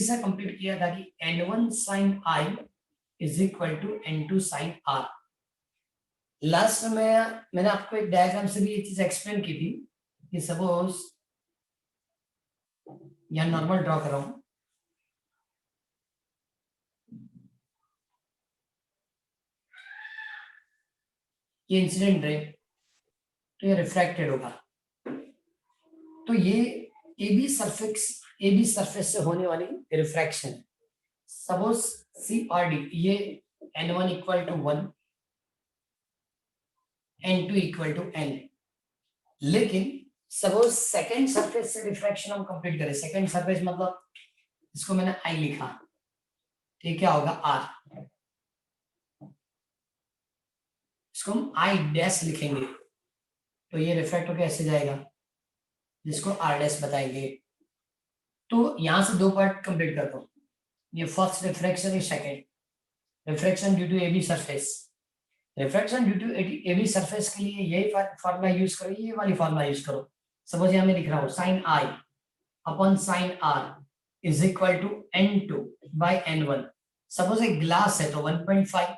से कंप्लीट किया था कि n1 sin I is equal to n2 sin R। Last में मैंने आपको एक डायग्राम से भी ये चीज एक्सप्लेन की थी कि सपोज यहाँ नॉर्मल ड्रॉ कर रहा हूं, ये इंसिडेंट रे तो ये रिफ्रैक्टेड होगा, तो ये AB सरफेस से होने वाली रिफ्रैक्शन। सपोज C और D, ये n1 equal to 1, n2 equal to n, लेकिन सपोज सेकेंड सरफेस से रिफ्रैक्शन हम कंप्लीट करें। सेकेंड सरफेस मतलब इसको मैंने I लिखा, ठीक, क्या होगा R, इसको हम I डैश लिखेंगे तो ये रिफ्रैक्ट होकर ऐसे जाएगा जिसको R डैश बताएंगे। तो यहां से दो पार्ट कंप्लीट करता हूँ, ये फर्स्ट रिफ्रैक्शन, ये second refraction due to AB surface. Refraction due to AB surface के लिए यही फार्मूला यूज करो, ये वाली फार्मूला यूज करो। सपोज यहाँ मैं लिख रहा हूँ sin I upon sin R is equal to n2 by n1। Suppose एक ग्लास है तो 1.5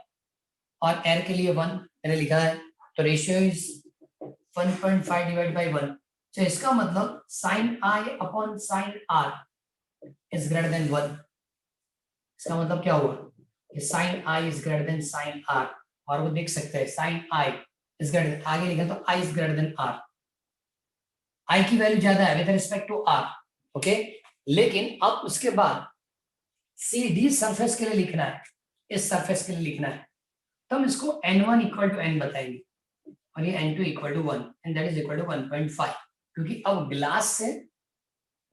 और एयर के लिए 1 मैंने लिखा है, तो रेशियो इज 1.5 डिवाइड बाई 1। तो इसका मतलब sin I upon sin R is greater then 1। इसका मतलब क्या हुआ कि sin I is greater then sin R, और वो देख सकते हैं sin I इज ग्रेटर, आगे लिखा तो I is greater than R। I की वैल्यू ज्यादा है with respect to R, okay. लेकिन अब उसके बाद CD सरफेस के लिए लिखना है, इस सरफेस के लिए लिखना है, तो हम इसको n1 इक्वल टू n बताएंगे और ये n2 equal to 1 and that is equal to 1.5, क्योंकि अब ग्लास से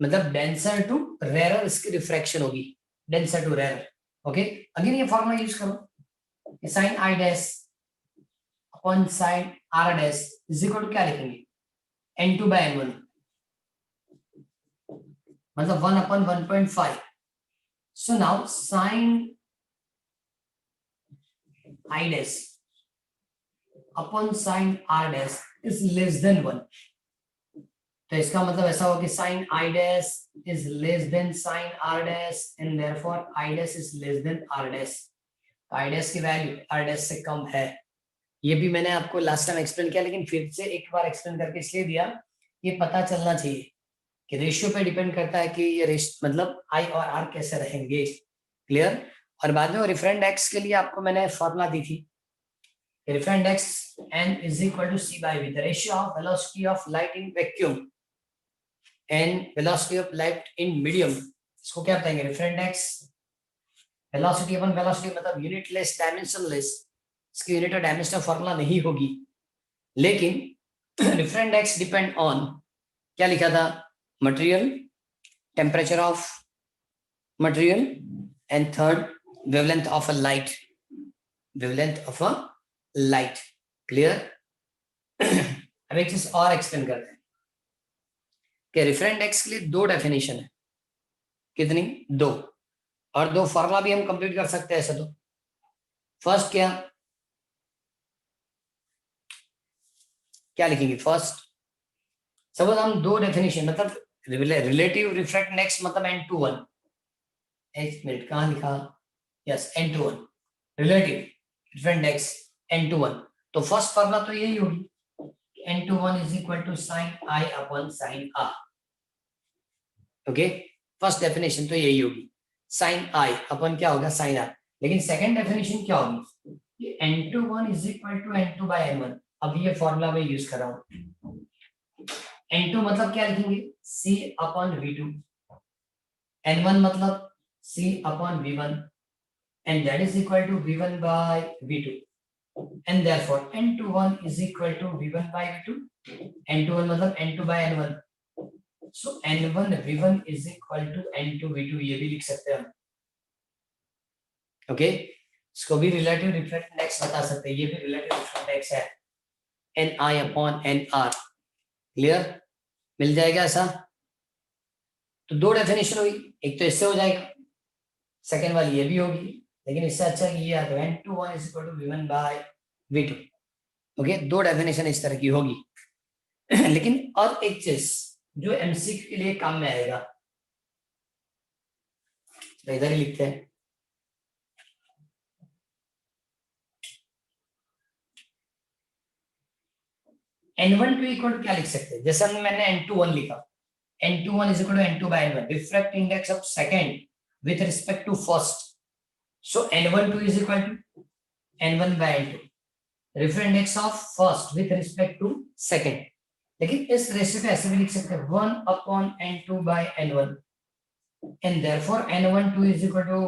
मतलब डेंसर टू रेयर इसकी रिफ्रैक्शन होगी, denser to rare, okay. Again ये फॉर्मूला यूज करो, sin I dash upon sin R dash is equal to क्या लिखेंगे n2 बाय n1, मतलब 1 upon 1.5। So now sin I dash upon sin R dash is less than 1। तो इसका मतलब ऐसा हो कि sin I dash is less than sin R dash and therefore I dash is less than R dash। I dash की value R dash से कम है। ये भी मैंने आपको लास्ट टाइम एक्सप्लेन किया, लेकिन फिर से एक बार एक्सप्लेन करके इसलिए दिया, ये पता चलना चाहिए कि रेशियो पे डिपेंड करता है कि ये मतलब I और R कैसे रहेंगे, क्लियर। और बाद में रिफरेंट एक्स के लिए आपको मैंने फॉर्मूला दी थी, referent x n is equal to c by v, the ratio of velocity of light in vacuum and velocity of light in medium। इसको क्या बताएंगे, रिफरेंट एक्स वेलोसिटी अपन, वेलोसिटी मतलब यूनिटलेस डायमेंशनलेस, इसकी यूनिट और dimension formula नहीं होगी, लेकिन referent x depend on क्या लिखा था, material, temperature of material and third wavelength of a light, wavelength of a light, clear. अब एक चीज और एक्सप्लेन करते हैं कि रिफरेंट एक्स के लिए दो डेफिनेशन है, कितनी, दो, और दो फॉर्मूला भी हम कंप्लीट कर सकते हैं ऐसे तो। फर्स्ट क्या लिखेंगे, फर्स्ट सपोज हम दो डेफिनेशन मतलब रिलेटिव रिफ्रैक्ट इंडेक्स मतलब n21, एक मिनट कहाँ लिखा, yes n21 relative refract index n21, तो फर्स्ट फॉर्मूला तो यही होगी n21 is equal to sin I upon sin R, okay. First definition तो यही होगी, sin I अपन क्या होगा sin R। लेकिन सेकंड डेफिनेशन क्या होगी, n21 is equal to n2 by n1। अब ये फॉर्मूला मैं यूज कर रहा हूँ, n2 मतलब क्या लिखेंगे c upon v2, n1 मतलब c upon v1 and that is equal to v1 by v2 and therefore n21 is equal to v1 by v2, n21 मतलब n2 by n1, so n1 v1 is equal to n2 v2, ये भी लिख सकते हैं हम, okay. इसको भी relative refract index बता सकते हैं, ये भी रिलेटिव रिफ्रैक्ट इंडेक्स है ni अपॉन nr, क्लियर, मिल जाएगा ऐसा। तो दो डेफिनेशन हुई, एक तो इससे हो जाएगा, सेकेंड वाली ये भी होगी, लेकिन इससे अच्छा ये आ तो n21 is equal to v1 by v2, okay. दो डेफिनेशन इस तरह की होगी। लेकिन और एक चीज जो एमसीक्यू के लिए काम में आएगा, तो इधर ही लिखते हैं। n1 इक्वल टू क्या लिख सकते हैं, जैसे मैंने n21 लिखा, n21 is equal to n2 by n1, refract index of second with respect to first, so n12 is equal to n1 by n2, refract index of first with respect to second. लेकिन इस ratio को ऐसे भी लिख सकते हैं 1/n2 by n1, and therefore n12 is equal to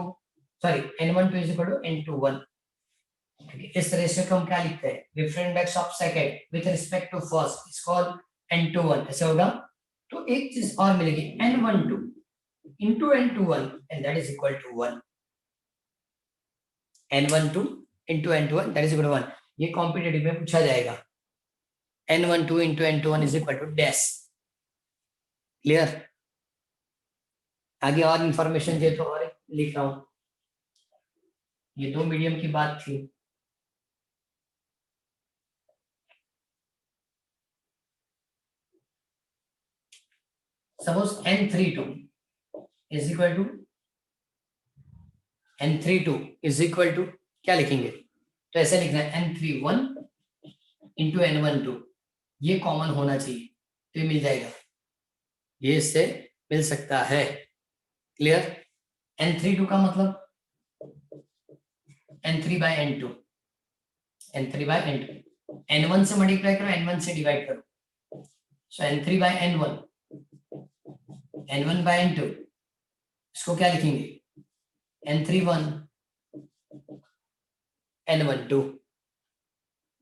n12 is equal to n21। इस ratio को हम क्या लिखते हैं, different index of second with respect to first is called n21, ऐसे होगा। तो एक चीज और मिलेगी n12 into n21 and that is equal to 1, n12 into n21 that is equal to 1। ये कॉम्पिटिटिव में पूछा जाएगा, n12 into n21 is equal to dash। Clear? आगे और इंफॉर्मेशन चाहिए तो और लिख रहा हूं, ये दो मीडियम की बात थी। Suppose n32 is equal to n32 क्या लिखेंगे, तो ऐसे लिखना है n31 इंटू n12, ये कॉमन होना चाहिए तो ये मिल जाएगा, ये इससे मिल सकता है। क्लियर? n32 का मतलब n3 bye n2, n3 bye n2, n1 से मल्टीप्लाई करो, n1 से डिवाइड करो, सो n3 bye n1, n1 by n2, इसको क्या लिखेंगे n31 n12।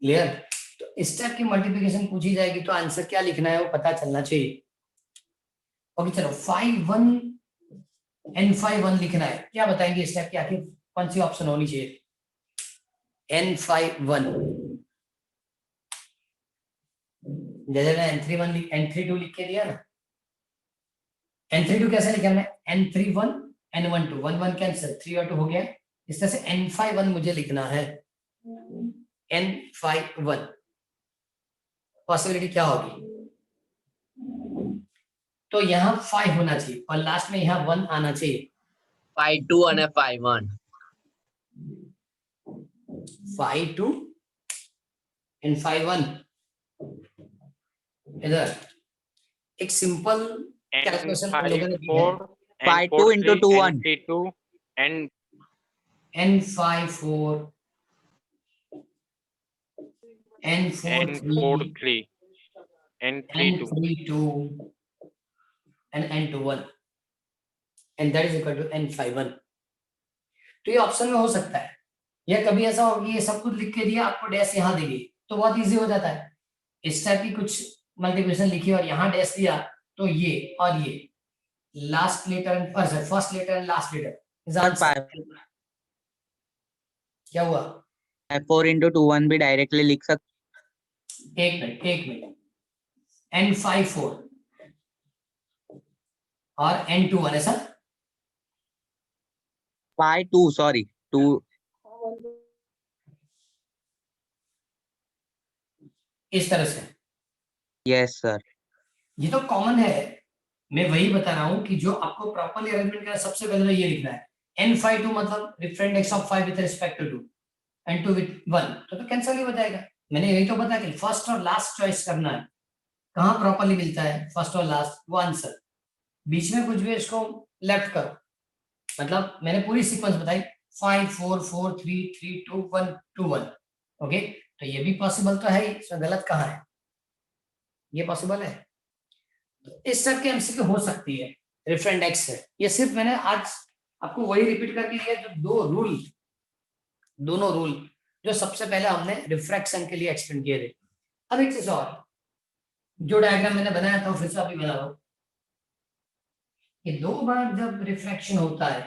क्लियर? तो इस टाइप की मल्टीप्लिकेशन पूछी जाएगी तो आंसर क्या लिखना है वो पता चलना चाहिए। ओके चलो 5 1 n5 1 लिखना है, क्या बताएंगे इस टाइप की आखिर कौन सी ऑप्शन होनी चाहिए, n5 1, जैसे मैं n32 लिख के दिया ना, n32 कैसे लिखा है, n31 n12 1 1 कैंसिल, 3 और 2 हो गया, इस तरह से n5 1 मुझे लिखना है, n5 1 पॉसिबिलिटी क्या होगी, तो यहाँ 5 होना चाहिए और लास्ट में यहाँ 1 आना चाहिए, 5 2 અને 5 1 5 2 and 5 1। इधर एक सिंपल कैलकुलेशन हम लोगों ने की है, 5 2 into 2 1 n2 and n5 4 n4 n4 3 3 n3 2 n3 2 and n2 1 and that is equal to n5 1। तो ये ऑप्शन में हो सकता है, या कभी ऐसा होगा ये सब कुछ लिख के दिया आपको डैश यहाँ देगी तो बहुत इजी हो जाता है, इस टाइप की कुछ मल्टीप्लिकेशन लिखी और यहाँ डैश दिया तो ये और ये last letter first letter and last letter, क्या हुआ 4 into 2 1 भी डायरेक्टली लिख सकते। एक मिनट n5 4 और n2 1 ऐसा 5 2 सॉरी 2 इस तरह से, यस सर, ये तो कॉमन है, मैं वही बता रहा हूँ कि जो आपको प्रॉपर्ली अरेंजमेंट करना सबसे पहले तो ये लिखना है n5 2 मतलब different index of 5 with respect to 2 n2 with 1, तो कैंसिल ही हो जाएगा। मैंने यही तो बताया कि फर्स्ट और लास्ट चॉइस करना है, कहाँ प्रॉपर्ली मिलता है फर्स्ट और लास्ट, वो आंसर, बीच में कुछ भी इसको लेफ्ट करो, मतलब मैंने पूरी सीक्वेंस बताई 5 4 4 3 3 2 1 2 1, ओके, तो ये भी पॉसिबल तो है ही, इसमें गलत कहाँ है, ये पॉसिबल है। तो इस टाइप के एमसीक्यू हो सकती है रिफरेंट एक्स से, ये सिर्फ मैंने आज आपको वही रिपीट करके दिया जो दोनों रूल जो सबसे पहले हमने रिफ्रैक्शन के लिए एक्सप्लेन किए थे। अब एक चीज और, जो डायग्राम मैंने बनाया था फिर से अभी बना रहा हूं, कि दो बार जब रिफ्रैक्शन होता है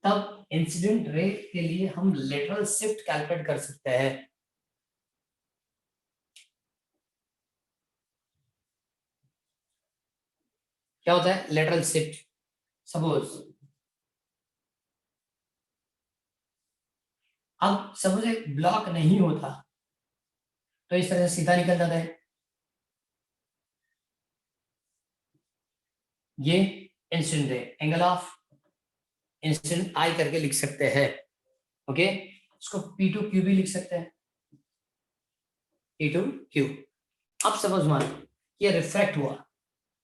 तब इंसिडेंट रे के लिए हम लेटरल शिफ्ट कैलकुलेट कर सकते हैं। क्या होता है लेटरल शिफ्ट, सपोज एक ब्लॉक नहीं होता तो इस तरह से सीधा निकल जाता है, ये incident ray, angle of incident I करके लिख सकते हैं। ओके, इसको P2Q भी लिख सकते हैं, P2Q। अब सपोज मान ये रिफ्रैक्ट हुआ,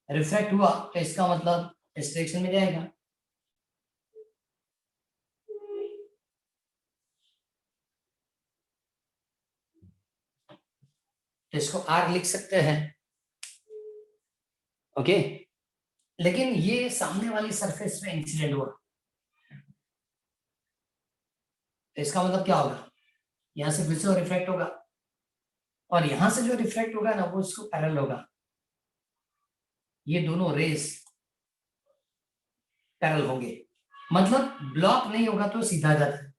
तो इसका मतलब इस डायरेक्शन में जाएगा। तो इसको R लिख सकते हैं। ओके, लेकिन ये सामने वाली सरफेस पे इंसिडेंट हुआ, तो इसका मतलब क्या होगा, यहां से फिर से रिफ्लेक्ट होगा और यहां से जो रिफ्लेक्ट होगा ना वो इसको पैरेलल होगा। ये दोनों रेस पैरेलल होंगे, मतलब ब्लॉक नहीं होगा तो सीधा जाता है,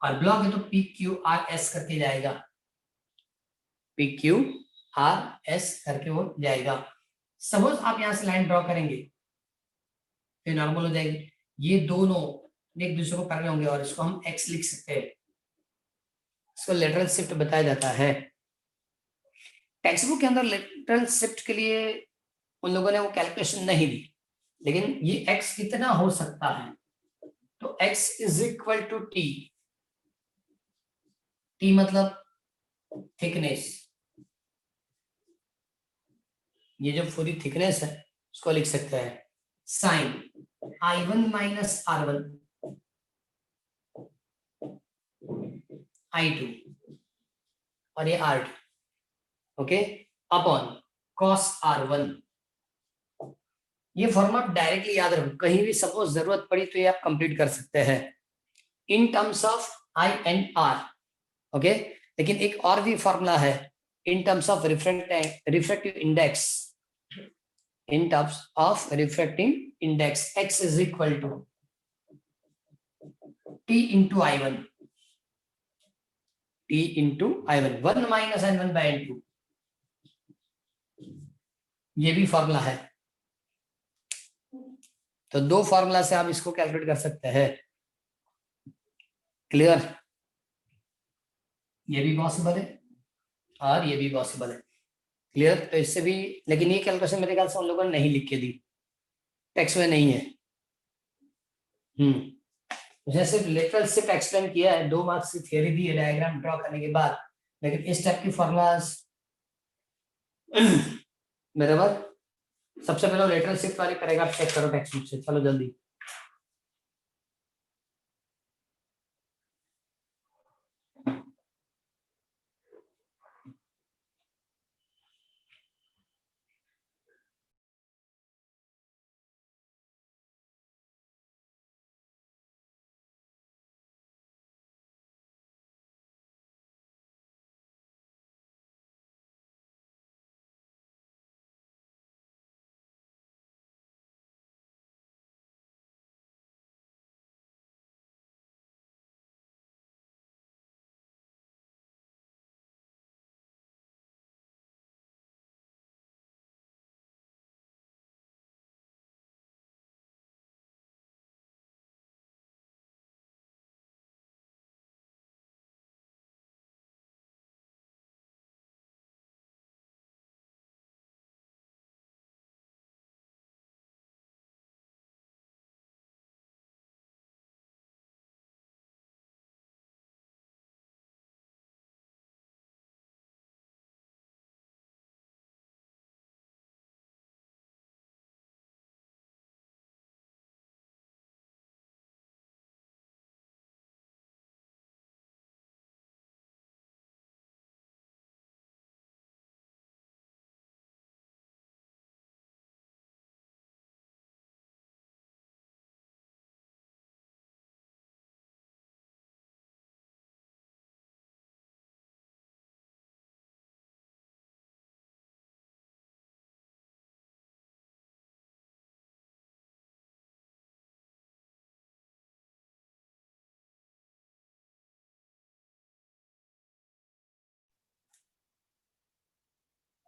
और ब्लॉक है तो PQRS करके जाएगा, PQRS करके वो जाएगा। सपोज आप यहां से लाइन ड्रॉ करेंगे तो नॉर्मल हो जाएगी, ये दोनों एक दूसरे को पैरेलल होंगे और इसको हम X लिख सकते हैं। इसको लेटरल शिफ्ट बताया जाता है। टेक्स्ट बुक के अंदर लेटरल शिफ्ट के लिए उन लोगों ने वो कैलकुलेशन नहीं दी, लेकिन ये X कितना हो सकता है, तो X is equal to T मतलब थिकनेस, ये जो पूरी थिकनेस है उसको लिख सकते हैं sign I1 minus R1 I2 और ये R2, okay, upon cos R1। ये फॉर्मेट डायरेक्टली याद रखो, कहीं भी सपोज जरूरत पड़ी तो ये आप कंप्लीट कर सकते हैं in terms of I and R। Okay, लेकिन एक और भी फॉर्मूला है in terms of refractive index, in terms of refracting index, X is equal to T into I1, 1 minus N1 by N2, ये भी फॉर्मूला है। तो दो फॉर्मूला से आप इसको कैलकुलेट कर सकते हैं। क्लियर, ये भी पॉसिबल है और ये भी पॉसिबल है। क्लियर, तो इससे भी, लेकिन ये कैलकुलेशन मेरे ख्याल से उन लोगों ने नहीं लिख के दी, टेक्स्ट में नहीं है। जैसे लेटरल शिफ्ट एक्सप्लेन किया है, 2 मार्क्स की थ्योरी दी है डायग्राम ड्रॉ करने के बाद, लेकिन इस टाइप की फॉर्मूलाज बराबर। सबसे पहले लेटरल शिफ्ट वाले पैराग्राफ चेक करो टेक्स्ट बुक से, चलो जल्दी।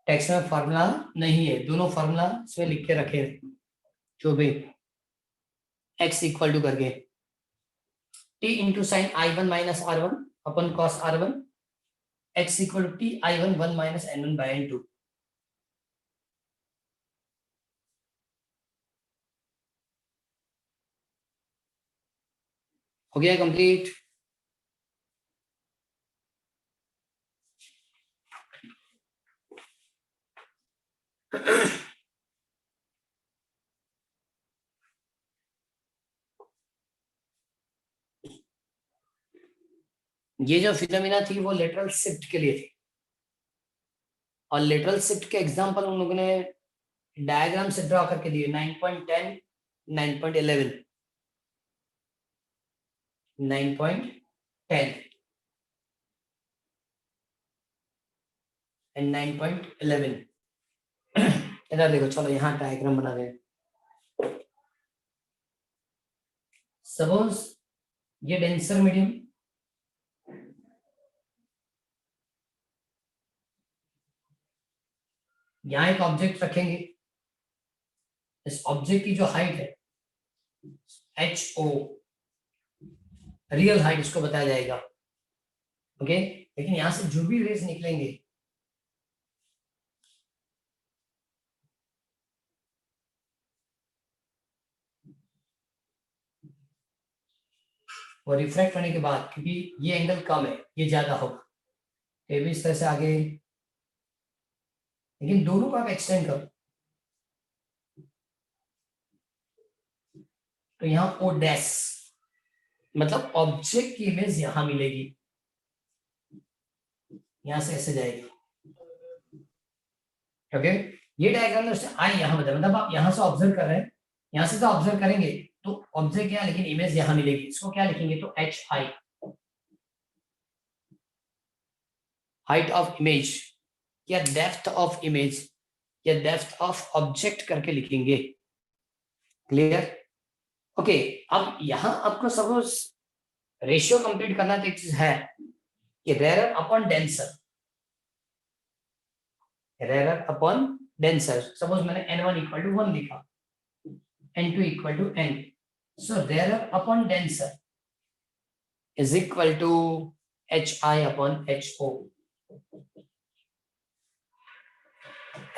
टेक्स्ट में फॉर्मूला नहीं है, दोनों फॉर्मूला इसमें लिख के रखे, जो भी x इक्वल टू करके t into sine I1 minus R1 upon cos R1, x equal to T I1 1 minus N1 by N2। हो गया कंप्लीट? ये जो फिनोमेना थी वो लेटरल शिफ्ट के लिए थी, और लेटरल शिफ्ट के एग्जांपल उन लोगों ने डायग्राम से ड्रॉ करके दिए 9.10, 9.11, 9.10 एंड 9.11। इधर देखो, चलो यहाँ डायग्राम बना रहे हैं। सपोज ये डेंसर मीडियम, यहाँ एक ऑब्जेक्ट रखेंगे, इस ऑब्जेक्ट की जो हाइट है HO, रियल हाइट इसको बताया जाएगा, ओके। लेकिन यहां से जो भी रेज निकलेंगे वो रिफ्रैक्ट होने के बाद, क्योंकि ये एंगल कम है, ये ज्यादा होगा, ये भी इस तरह से आगे, लेकिन दोनों को आप एक्सटेंड करो तो यहाँ O डैश, मतलब ऑब्जेक्ट की इमेज यहां मिलेगी, यहां से ऐसे जाएगी, ओके। ये डायग्राम में आई यहां बताया, मतलब आप यहां से ऑब्जर्व कर रहे हैं, यहां से तो ऑब्जर्व करेंगे तो ऑब्जेक्ट यहाँ, लेकिन इमेज यहां मिलेगी, इसको क्या लिखेंगे तो HI, हाइट ऑफ इमेज या डेप्थ ऑफ इमेज या डेप्थ ऑफ ऑब्जेक्ट करके लिखेंगे, क्लियर? ओके। अब यहां आपको सपोज रेशियो कंप्लीट करना तो एक चीज है कि rarer upon denser, rarer upon denser. Suppose मैंने n1 इक्वल टू 1 लिखा, n2 equal to n, so rarer upon denser is equal to HI upon HO,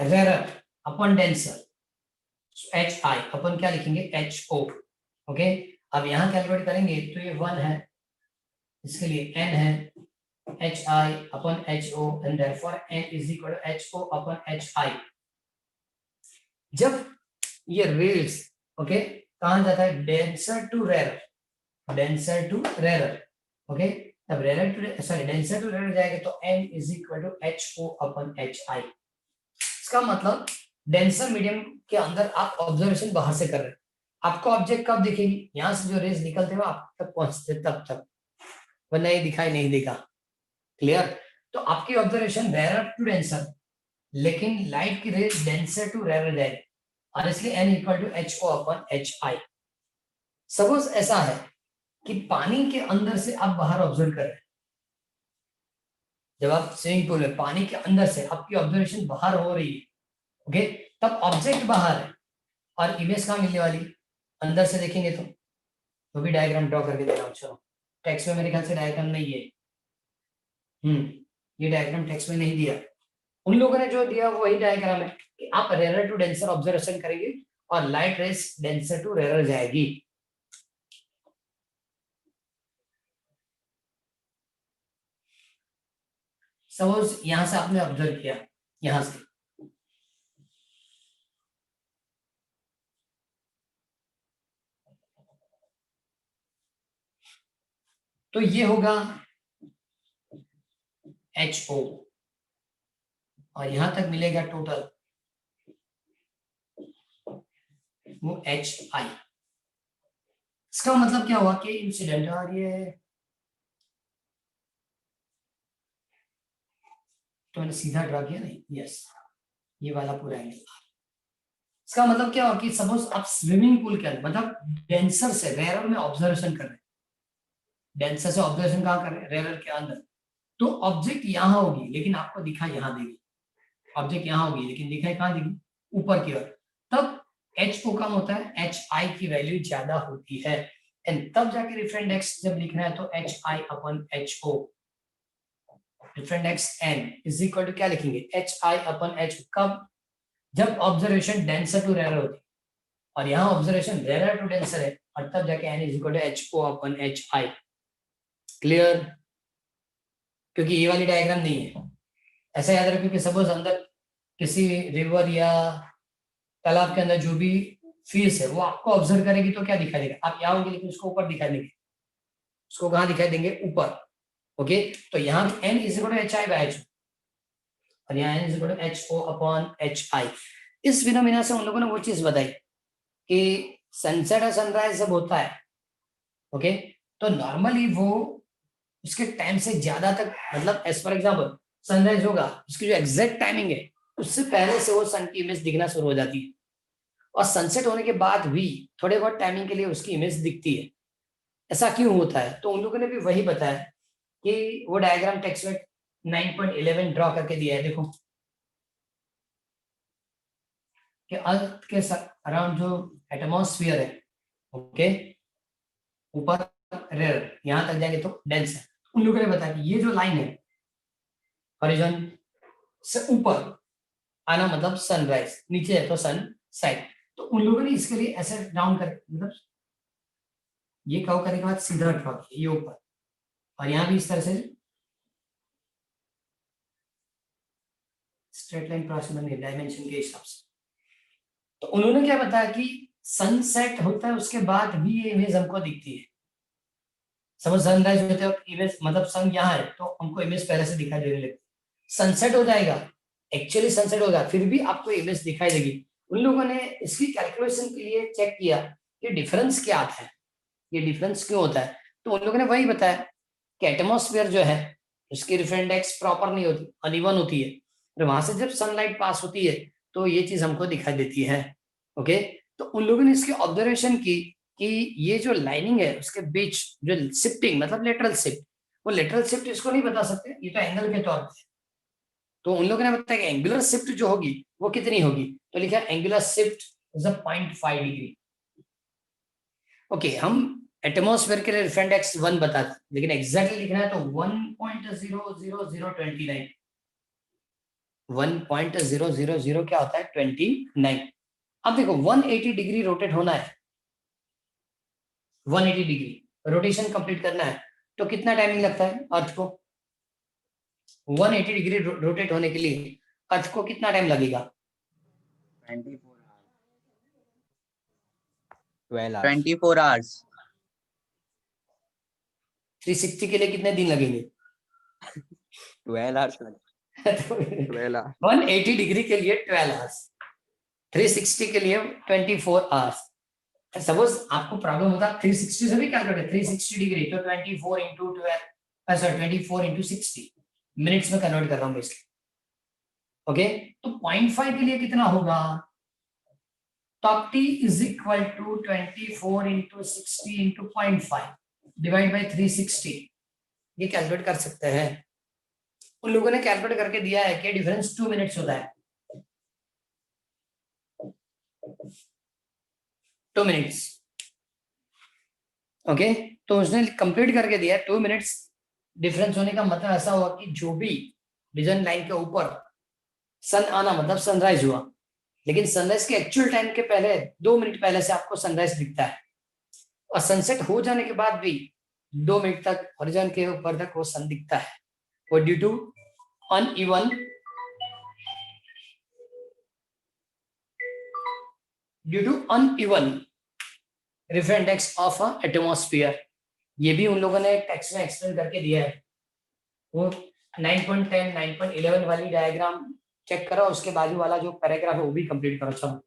rarer upon denser HI upon क्या लिखेंगे HO, ओके। अब यहाँ calculate करेंगे तो ये 1 है, इसके लिए n है, HI upon HO and therefore n is equal to HO upon HI। जब ये रेज, ओके, कहाँ जाता है, denser to rarer, denser to rarer, okay. तब rarer to, sorry, denser to rarer जाएगा तो n is equal to HO upon HI। इसका मतलब डेंसर मीडियम के अंदर आप ऑब्जर्वेशन बाहर से कर रहे हैं, आपको ऑब्जेक्ट कब दिखेगी, यहां से जो रेज निकलते हुए आप तक पहुंचते तब तक, वरना ये दिखाई नहीं देगा, क्लियर? तो आपकी ऑब्जर्वेशन रेरर टू डेंसर, लेकिन लाइट की रेज डेंसर टू रेरर जाएगी, और इसलिए n equal to HO upon HI। Suppose ऐसा है कि पानी के अंदर से आप बाहर ऑब्जर्व कर रहे हैं, जब आप स्विमिंग पूल में पानी के अंदर से आपकी ऑब्जर्वेशन बाहर हो रही है, ओके, तब ऑब्जेक्ट बाहर है और इमेज कहाँ मिलने वाली, अंदर से देखेंगे तो भी डायग्राम ड्रॉ करके दे रहा हूँ, चलो। टेक्स्ट में मेरे ख्याल से डायग्राम नहीं है, ये डायग्राम टेक्स्ट में नहीं दिया, उन लोगों ने जो दिया वही डायग्राम है कि आप रेरर टू डेंसर ऑब्जर्वेशन करेंगे और light rays denser to rarer जाएगी। सपोज यहां से आपने ऑब्जर्व किया, यहां से तो ये होगा HO और यहां तक मिलेगा टोटल वो HI। इसका मतलब क्या हुआ कि इंसिडेंट, और ये तो मैंने सीधा ड्रा किया नहीं, यस, ये वाला पूरा एंगल। इसका मतलब क्या हुआ कि सपोज आप स्विमिंग पूल के अंदर, मतलब डेंसर से रेरर में ऑब्जर्वेशन कर रहे हैं, डेंसर से ऑब्जर्वेशन कहाँ कर रहे हैं, रेरर के अंदर, तो ऑब्जेक्ट यहाँ होगी लेकिन आपको दिखाई यहाँ देगी, ऑब्जेक्ट यहाँ होगी लेकिन दिखाई कहाँ देगी, ऊपर की ओर। तब HO कम होता है, HI की वैल्यू ज्यादा होती है, एंड तब जाके रिफरेंस जब लिखना है तो HI upon HO, reference n is equal to क्या लिखेंगे, HI अपॉन HO। कब, जब ऑब्जर्वेशन डेंसर टू रेरर होती है, और यहाँ ऑब्जर्वेशन रेरर टू डेंसर है, और तब जाके n is equal to H O upon H I. Clear? क्योंकि ये वाली डायग्राम नहीं है। ऐसा याद रखो कि सपोज अंदर किसी रिवर या तालाब के अंदर जो भी फीस है वो आपको ऑब्जर्व करेगी तो क्या दिखाई देगा, आप यहाँ होंगे लेकिन उसको ऊपर दिखाई देंगे। उसको कहाँ दिखाई देंगे? ऊपर। ओके, तो यहाँ n is equal to H I by H, और यहाँ n is equal to H O upon H I. इस फिनोमिना से उन लोगों ने वो चीज बताई कि सनसेट और सनराइज जब होता है, ओके, तो नॉर्मली वो उसके टाइम से ज्यादा तक, मतलब एज फॉर एग्जाम्पल सनराइज होगा, उसकी जो एग्जैक्ट टाइमिंग है उससे पहले से वो सन की इमेज दिखना शुरू हो जाती है, और सनसेट होने के बाद भी थोड़े बहुत टाइमिंग के लिए उसकी इमेज दिखती है। ऐसा क्यों होता है? तो उन लोगों ने भी वही बताया कि वो डायग्राम टेक्स्ट में 9.11 ड्रॉ करके दिया है, देखो कि अर्थ के अराउंड जो एटमॉस्फेयर है, ओके, ऊपर रेयर, यहां तक जाएंगे तो डेंस है। उन लोगों ने बताया कि ये जो लाइन है हॉरिजॉन से ऊपर आना मतलब सनराइज, नीचे है तो सन सेट। तो उन लोगों ने इसके लिए ऐसे डाउन कर, मतलब ये कव करने के बाद सीधा ड्रॉ किया ये ऊपर, और यहाँ भी इस तरह से स्ट्रेट लाइन क्रॉस करनी डायमेंशन के हिसाब से। तो उन्होंने क्या बताया कि सनसेट होता है उसके बाद भी ये इमेज हमको दिखती है। समझ, सनराइज होते हैं इमेज, मतलब सन यहाँ है तो हमको इमेज पहले से दिखाई देने लगती। सनसेट हो जाएगा, एक्चुअली सनसेट होगा, फिर भी आपको इमेज दिखाई देगी। उन लोगों ने इसकी कैलकुलेशन के लिए चेक किया कि डिफरेंस क्या आता है, ये डिफरेंस क्यों होता है। तो उन लोगों ने वही बताया कि एटमॉस्फेयर जो है उसकी रिफ्रेंडेक्स प्रॉपर नहीं होती, अनइवन होती है, और वहां से जब सनलाइट पास होती है तो ये चीज हमको दिखाई देती है। ओके, तो उन लोगों ने इसकी ऑब्जर्वेशन की कि ये जो लाइनिंग है उसके बीच जो शिफ्टिंग, मतलब लेटरल शिफ्ट, वो लेटरल शिफ्ट इसको नहीं बता सकते, ये तो एंगल के तौर पे। तो उन लोगों ने बताया कि एंगुलर शिफ्ट जो होगी वो कितनी होगी, तो लिखा angular shift is 0.5 degree. Okay, हम एटमॉस्फेयर के लिए रिफ्रेंडेक्स 1 बताते, लेकिन एग्जैक्टली लिखना है तो 1.00029, 1.000 क्या होता है 29। अब देखो 180 डिग्री रोटेट होना है, 180 डिग्री रोटेशन कंप्लीट करना है, तो कितना टाइमिंग लगता है अर्थ को? 180 डिग्री रोटेट होने के लिए अर्थ को कितना टाइम लगेगा? 24 hours. 360 के लिए कितने दिन लगेंगे? 12 आवर्स लगे 12 आवर्स 180 डिग्री के लिए 12 आवर्स, 360 के लिए 24 आवर्स। सपोज आपको प्रॉब्लम होता है 360 से भी कैलकुलेट, 360 डिग्री तो 24 इंटू 12, सॉरी 24 इंटू 60 मिनट्स में कन्वर्ट कर रहा हूँ इसके। ओके, तो 0.5 के लिए कितना होगा? तो T is equal to 24 into 60 into 0.5 divide by 360, ये कैलकुलेट कर सकते हैं। उन लोगों ने कैलकुलेट करके दिया है कि डिफरेंस 2 मिनट्स होता है, 2 मिनट्स। ओके, तो उसने कंप्लीट करके दिया 2 मिनट्स डिफरेंस होने का मतलब ऐसा हुआ कि जो भी विजन लाइन के ऊपर सन आना मतलब सनराइज हुआ, लेकिन सनराइज के एक्चुअल टाइम के पहले 2 मिनट पहले से आपको सनराइज दिखता है, और सनसेट हो जाने के बाद भी 2 मिनट तक हॉरिजॉन के ऊपर तक वो सन दिखता है। वो due to uneven refractive index of a atmosphere. ये भी उन लोगों ने टेक्स्ट में एक्सप्लेन करके दिया है। वो 9.10 9.11 वाली डायग्राम चेक करो, उसके बाजू वाला जो पैराग्राफ है वो भी कंप्लीट करो सब।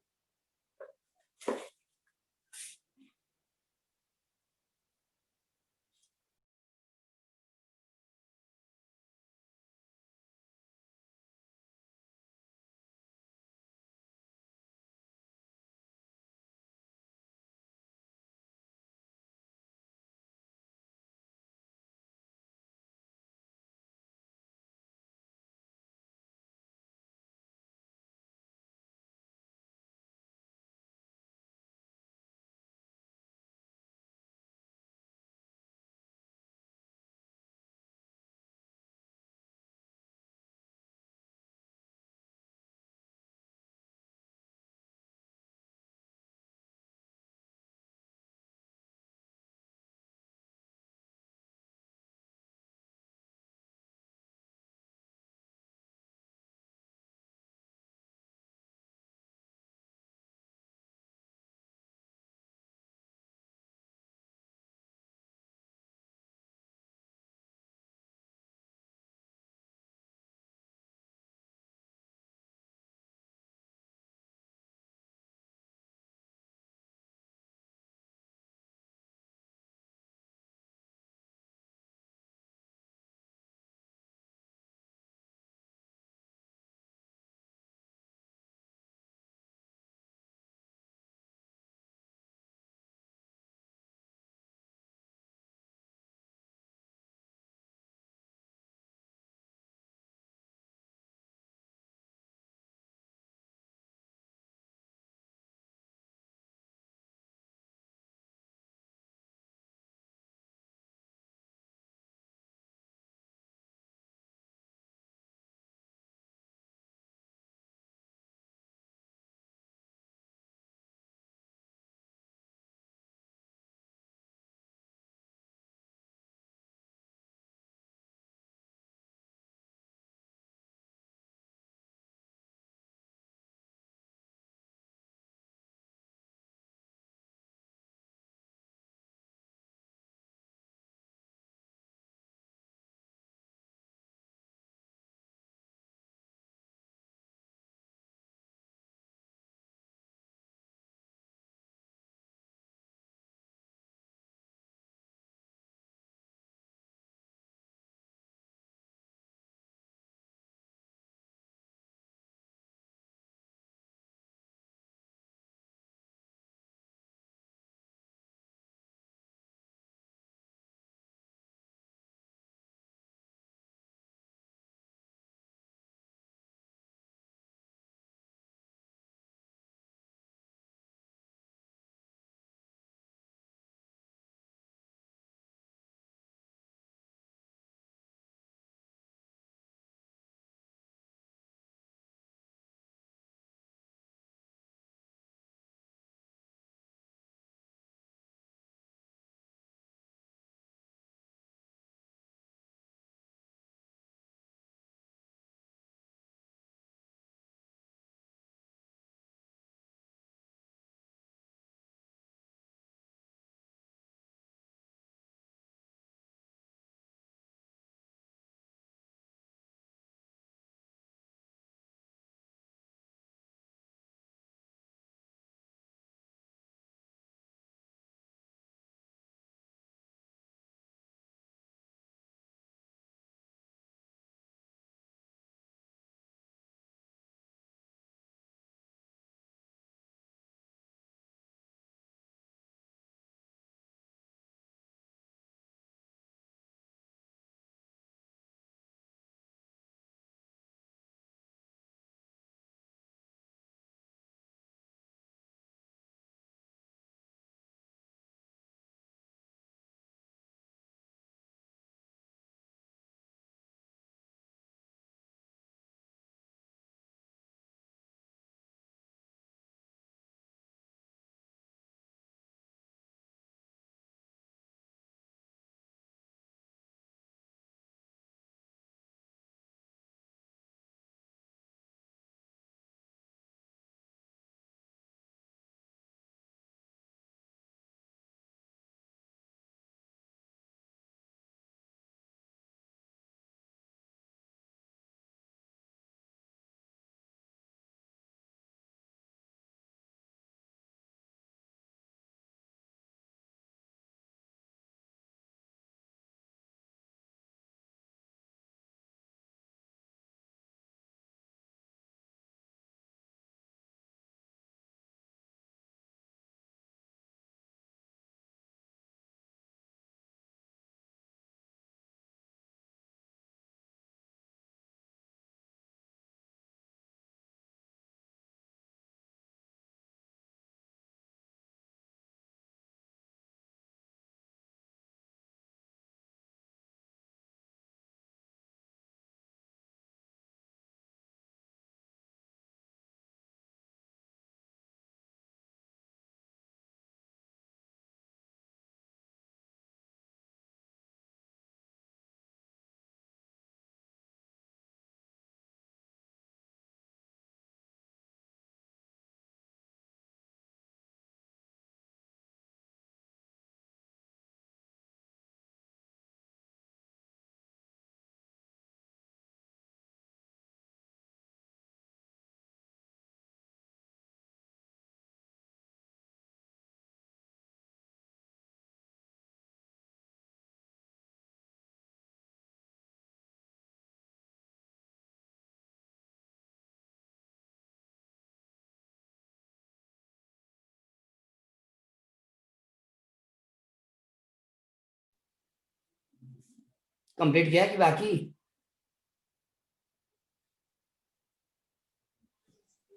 कंप्लीट किया कि बाकी?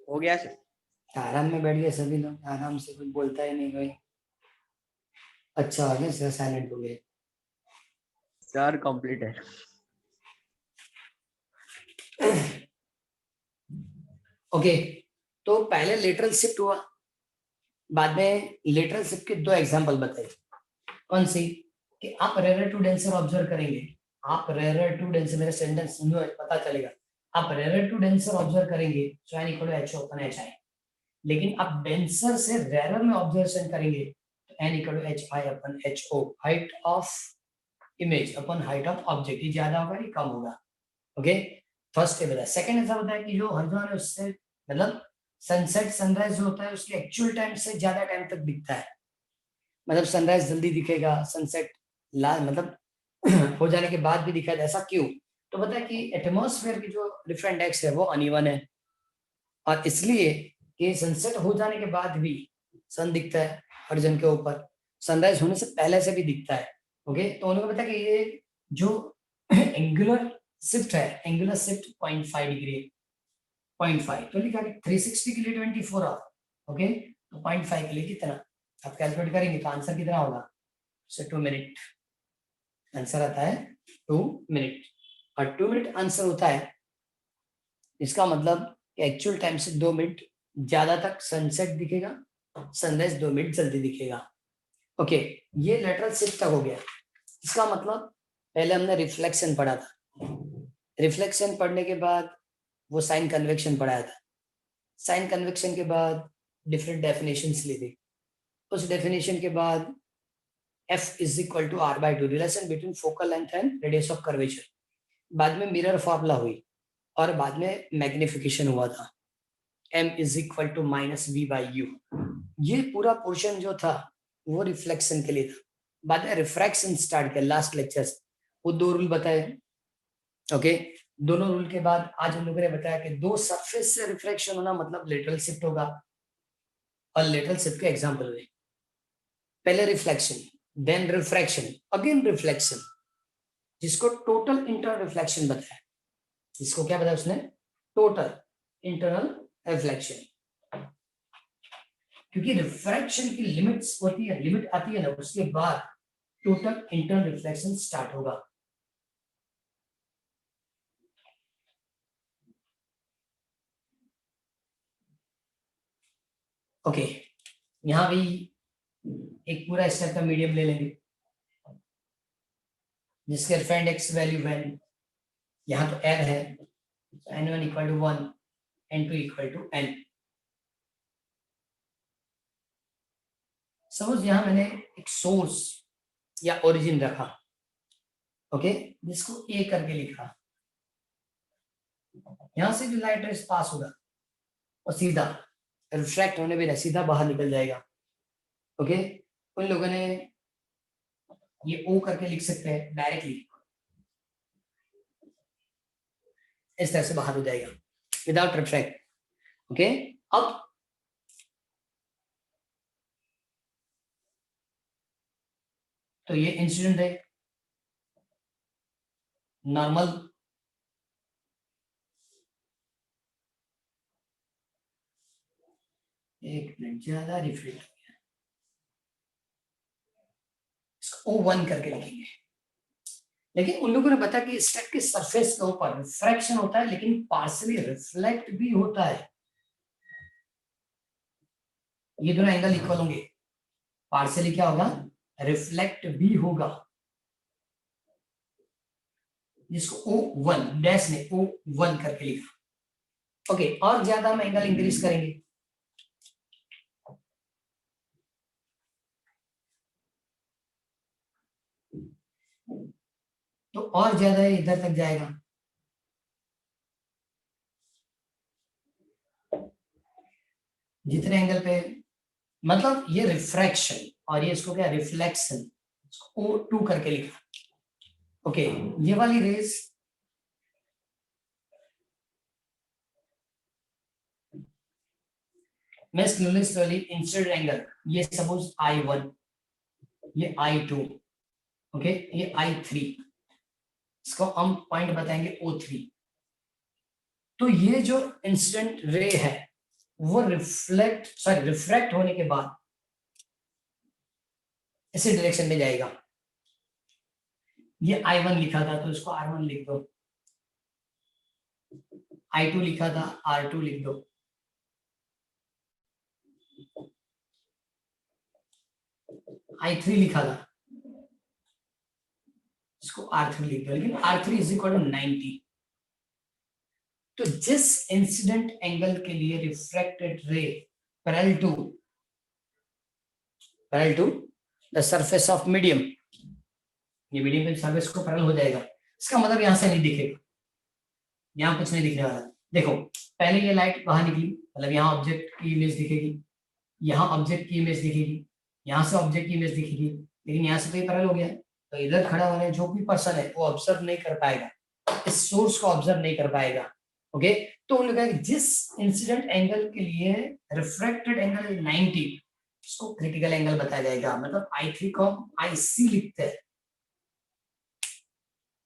हो गया सर। आराम में बैठ गए सभी लोग, आराम से, कुछ बोलता ही नहीं कोई। अच्छा आ गया सर, साइलेंट हो गए। सर कंप्लीट है। ओके, तो पहले लेटरल शिफ्ट हुआ, बाद में लेटरल शिफ्ट के दो एग्जांपल बताइए। कौन सी? कि आप रेरर टू डेंसर ऑब्जर्व करेंगे, आप रेरर टू डेंसर, मेरा सेंटेंस सुनो पता चलेगा। आप रेरर टू डेंसर ऑब्जर्व करेंगे so N equal to H upon H I, लेकिन आप डेंसर से रेरर में ऑब्जर्वेशन करेंगे तो N equal to H I upon H O, height of image upon height of object, ये ज्यादा होगा ये कम होगा। ओके, फर्स्ट ये बताया। सेकंड ऐसा बताया कि जो हरिद्वार है उससे मतलब सनसेट सनराइज जो होता है उसके एक्चुअल टाइम से ज्यादा टाइम तक दिखता है, मतलब सनराइज जल्दी दिखेगा, सनसेट मतलब हो जाने के बाद भी दिखाई, ऐसा क्यों? तो पता है कि एटमॉस्फेयर की जो डिफरेंट इंडेक्स है वो अनइवन है, और इसलिए कि सनसेट हो जाने के बाद भी सन दिखता है हॉरिजॉन के ऊपर, सनराइज होने से पहले से भी दिखता है। ओके, तो उन्होंने बताया कि ये जो एंगुलर शिफ्ट है, एंगुलर शिफ्ट 0.5 डिग्री, 0.5 तो लिखा है 360 के लिए 24 आवर। ओके, तो 0.5 के लिए कितना आप कैलकुलेट करेंगे तो आंसर कितना होगा? 2 मिनट आंसर आता है, 2 मिनट। और 2 मिनट आंसर होता है, इसका मतलब एक्चुअल टाइम से 2 मिनट ज्यादा तक सनसेट दिखेगा, सनराइज 2 मिनट जल्दी दिखेगा। ओके, ये लेटरल शिफ्ट तक हो गया। इसका मतलब पहले हमने रिफ्लेक्शन पढ़ा था, रिफ्लेक्शन पढ़ने के बाद वो साइन कन्वेक्शन पढ़ाया था, साइन कन्वेक्शन के बाद डिफरेंट डेफिनेशंस ली थी, उस डेफिनेशन के बाद F is equal to R by two, relation between focal length and radius of curvature, बाद में मिरर फॉर्मूला हुई, और बाद में मैग्निफिकेशन हुआ था, M is equal to minus V by U. ये पूरा पोर्शन जो था वो रिफ्लेक्शन के लिए था, बाद में रिफ्रैक्शन स्टार्ट किया लास्ट लेक्चर से, वो 2 रूल बताए। ओके, दोनों रूल के बाद आज हम लोगों ने बताया कि 2 सरफेस से रिफ्रैक्शन होना मतलब लेटरल शिफ्ट होगा, और लेटरल शिफ्ट के एग्जांपल हुए, पहले reflection, then refraction, again reflection, जिसको टोटल इंटरनल रिफ्लेक्शन बताया, जिसको क्या बताया उसने? Total internal reflection. क्योंकि रिफ्रैक्शन की लिमिट्स होती है, लिमिट आती है ना, उसके बाद टोटल इंटरनल रिफ्लेक्शन स्टार्ट होगा। ओके, यहां भी एक पूरा स्टेप का मीडियम ले लेंगे, जिसके अल्फा इंडेक्स वैल्यू वैन, यहाँ तो n है, n1 equal to 1, n2 equal to n। Suppose यहाँ मैंने एक सोर्स या ओरिजिन रखा, ओके, जिसको A करके लिखा, यहां से जो लाइट रेस पास होगा और सीधा रिफ्रैक्ट होने पे सीधा बाहर निकल जाएगा। ओके, उन लोगों ने ये O करके लिख सकते हैं डायरेक्टली, इस तरह से बाहर हो जाएगा विदाउट रिफ्रैक्ट। ओके, अब तो ये इंसिडेंट है नॉर्मल, एक मिनट ज्यादा रिफ्लेक्ट हो गया, इसको O1 करके लिखेंगे। लेकिन उन लोगों ने बताया कि स्टेट के सरफेस के ऊपर रिफ्रैक्शन होता है, लेकिन पार्शियली रिफ्लेक्ट भी होता है। ये दोनों एंगल इक्वल होंगे, पार्शियली क्या होगा? रिफ्लेक्ट भी होगा, जिसको O1 डैश ने O1 करके लिखा। ओके, और ज्यादा हम एंगल इंक्रीज करेंगे, तो और ज्यादा इधर तक जाएगा, जितने एंगल पे, मतलब ये रिफ्रैक्शन और ये इसको क्या रिफ्लेक्शन, O2 करके लिखा। ओके, ये वाली रेज मैं स्लोली इंसिडेंट एंगल, ये सपोज I1, ये I2, ओके, ये I3, इसको हम पॉइंट बताएंगे O3। तो ये जो इंसिडेंट रे है वो रिफ्रैक्ट होने के बाद इसी डायरेक्शन में जाएगा। ये I1 लिखा था तो इसको R1 लिख दो, I2 लिखा था R2 लिख दो, I3 लिखा था इसको R3 लिख दो, लेकिन R3 इज इक्वल टू 90। तो जिस इंसिडेंट एंगल के लिए refracted ray parallel to the surface of medium, ये मीडियम के सरफेस को पैरेलल हो जाएगा, इसका मतलब यहां से नहीं दिखेगा, यहाँ कुछ नहीं दिखने वाला। देखो पहले ये लाइट बाहर निकली, मतलब यहाँ ऑब्जेक्ट की इमेज दिखेगी, यहाँ ऑब्जेक्ट की इमेज दिखेगी, यहाँ से ऑब्जेक्ट की इमेज दिखेगी, लेकिन यहाँ से तो ये पैरेलल हो गया, तो इधर खड़ा होने जो भी पर्सन है वो ऑब्जर्व नहीं कर पाएगा, इस सोर्स को ऑब्जर्व नहीं कर पाएगा। ओके, तो उन्होंने कहा कि जिस इंसिडेंट एंगल के लिए रिफ्रैक्टेड एंगल 90, इसको क्रिटिकल एंगल बताया जाएगा। मतलब I3 को हम IC लिखते हैं,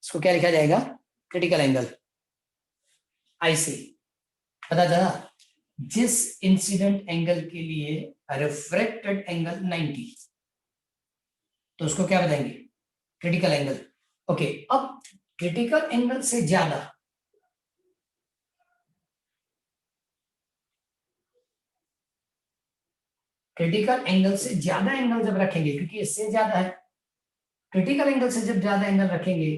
इसको क्या लिखा जाएगा? Critical angle IC। पता चला? जिस इंसिडेंट एंगल के लिए रिफ्रैक्टेड एंगल 90, तो उसको क्या बताएंगे? Critical angle. ओके, अब क्रिटिकल एंगल से ज्यादा एंगल जब रखेंगे, क्योंकि इससे ज्यादा है, क्रिटिकल एंगल से जब ज्यादा एंगल रखेंगे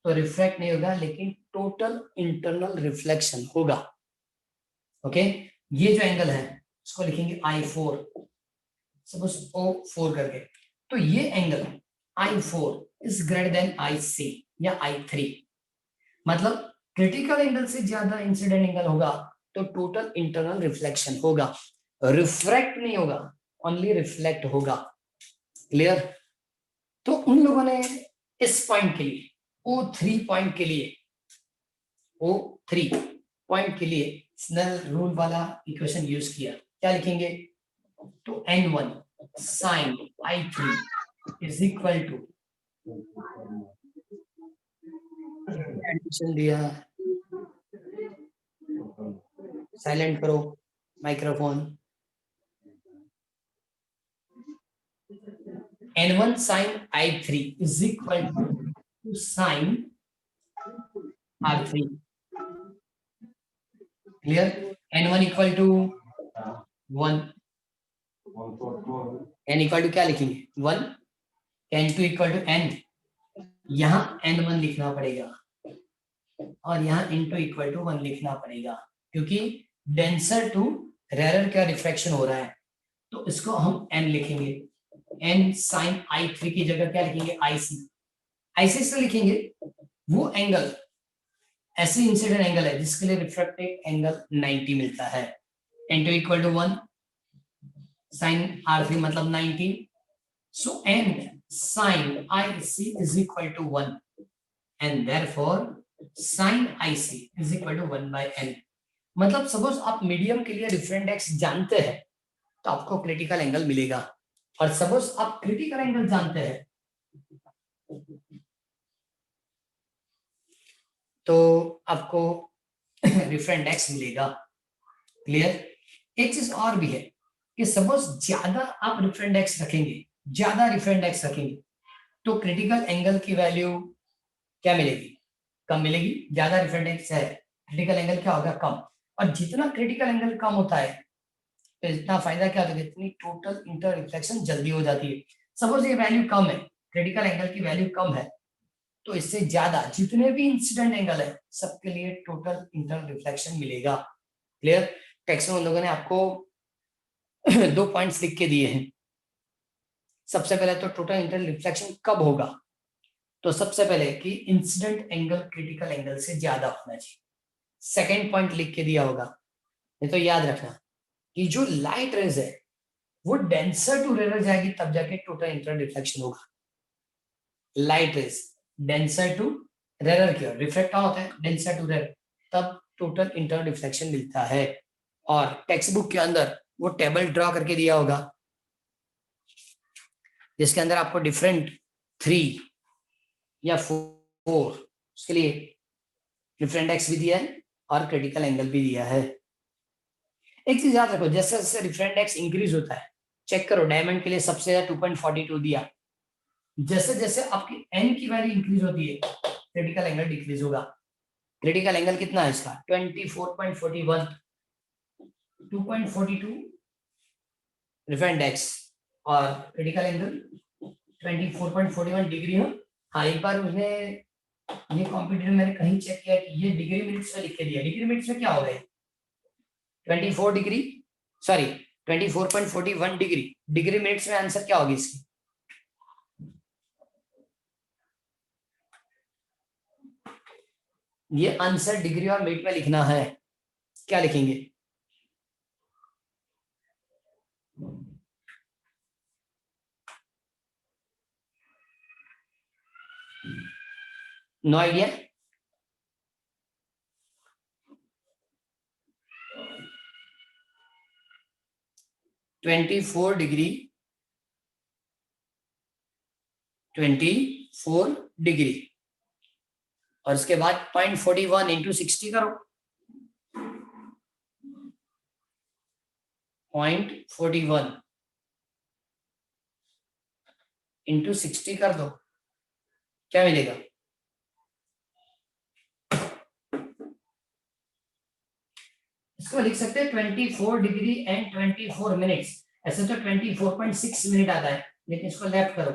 तो रिफ्रैक्ट नहीं होगा, लेकिन टोटल इंटरनल रिफ्लेक्शन होगा। ओके, ये जो एंगल है इसको लिखेंगे I4, सपोज O4 करके, तो ये angle I4 is greater then IC या I3। मतलब क्रिटिकल एंगल से ज्यादा इंसिडेंट एंगल होगा तो टोटल इंटरनल रिफ्लेक्शन होगा, रिफ्रैक्ट नहीं होगा, ओनली रिफ्लेक्ट होगा। क्लियर? तो उन लोगों ने इस पॉइंट के लिए O3 पॉइंट के लिए स्नेल रूल वाला इक्वेशन यूज किया। क्या लिखेंगे? तो N1 sin I3 is equal to, addition दिया, साइलेंट करो microphone. N1 sin I3 is equal to sin R3। Clear? N1 equal to 1, N equal to क्या लिखेंगे? 1, N2 equal to N, यहाँ N1 लिखना पड़ेगा और यहाँ N2 equal to 1 लिखना पड़ेगा, क्योंकि डेंसर टू रेयर का रिफ्रैक्शन हो रहा है, तो इसको हम N लिखेंगे। N sin I3 की जगह क्या लिखेंगे? IC से लिखेंगे वो एंगल, ऐसी इंसिडेंट एंगल है जिसके लिए रिफ्रैक्टेड एंगल 90 मिलता है। N2 equal to 1, sin R3 मतलब 90, so N sin IC is equal to 1 and therefore sin IC is equal to 1 by N। मतलब सपोज आप मीडियम के लिए रिफरेंट जानते हैं तो आपको क्रिटिकल एंगल मिलेगा, और सपोज आप क्रिटिकल एंगल जानते हैं तो आपको रिफरेंट एक्स मिलेगा। क्लियर? एक चीज और भी है कि सपोज ज्यादा आप रिफरेंट एक्स रखेंगे तो क्रिटिकल एंगल की वैल्यू क्या मिलेगी? कम मिलेगी। ज्यादा रिफरेंट एक्स है, क्रिटिकल एंगल क्या होगा? कम। और जितना क्रिटिकल एंगल कम होता है तो इतना फायदा क्या होता है? इतनी टोटल इंटर रिफ्लेक्शन जल्दी हो जाती है। सपोज ये वैल्यू कम है, क्रिटिकल एंगल की वैल्यू कम है, तो इससे ज्यादा जितने भी इंसिडेंट एंगल है सबके लिए टोटल इंटर रिफ्लेक्शन मिलेगा। क्लियर? टेक्स्ट में उन लोगों ने आपको 2 पॉइंट्स लिख के दिए हैं। सबसे पहले तो टोटल इंटर रिफ्लेक्शन कब होगा, तो सबसे पहले कि इंसिडेंट एंगल क्रिटिकल एंगल से ज्यादा होना चाहिए। सेकेंड पॉइंट लिख के दिया होगा, नहीं तो याद रखना कि जो लाइट रेज है वो डेंसर टू रेयर जाएगी तब जाके टोटल इंटर रिफ्लेक्शन होगा। Light rays denser to rare की ओर रिफ्लेक्ट होता है, डेंसर टू रेयर, तब टोटल इंटर रिफ्लेक्शन मिलता है। और टेक्स्ट बुक के अंदर वो टेबल ड्रॉ करके दिया होगा जिसके अंदर आपको डिफरेंट 3 या 4 उसके लिए रिफरेंट एक्स भी दिया है और क्रिटिकल एंगल भी दिया है। एक चीज याद रखो, जैसे जैसे रिफरेंट एक्स इंक्रीज होता है, चेक करो डायमंड के लिए सबसे ज्यादा 2.42 दिया, जैसे जैसे आपकी एन की वैल्यू इंक्रीज होती है क्रिटिकल एंगल डिक्रीज होगा। क्रिटिकल एंगल कितना है इसका 24.41, 2.42 रिफरेंट एक्स और क्रिटिकल एंगल 24.41 डिग्री है। हाँ एक बार उसने ये कॉम्पिटिटर मैंने कहीं चेक किया कि ये डिग्री मिनट्स में लिख के दिया, डिग्री मिनट्स में क्या हो गए 24 degree, sorry 24.41 degree, degree minutes में आंसर क्या होगी इसकी? ये आंसर डिग्री और मिनट में लिखना है, क्या लिखेंगे? No idea? Twenty four degree 24 degree और उसके बाद 0.41 इंटू 60 करो, 0.41 इंटू 60 कर दो, क्या मिलेगा? इसको लिख सकते हैं 24 डिग्री एंड 24 मिनट्स, ऐसे तो 24.6 मिनट आता है, लेकिन इसको लेफ्ट करो,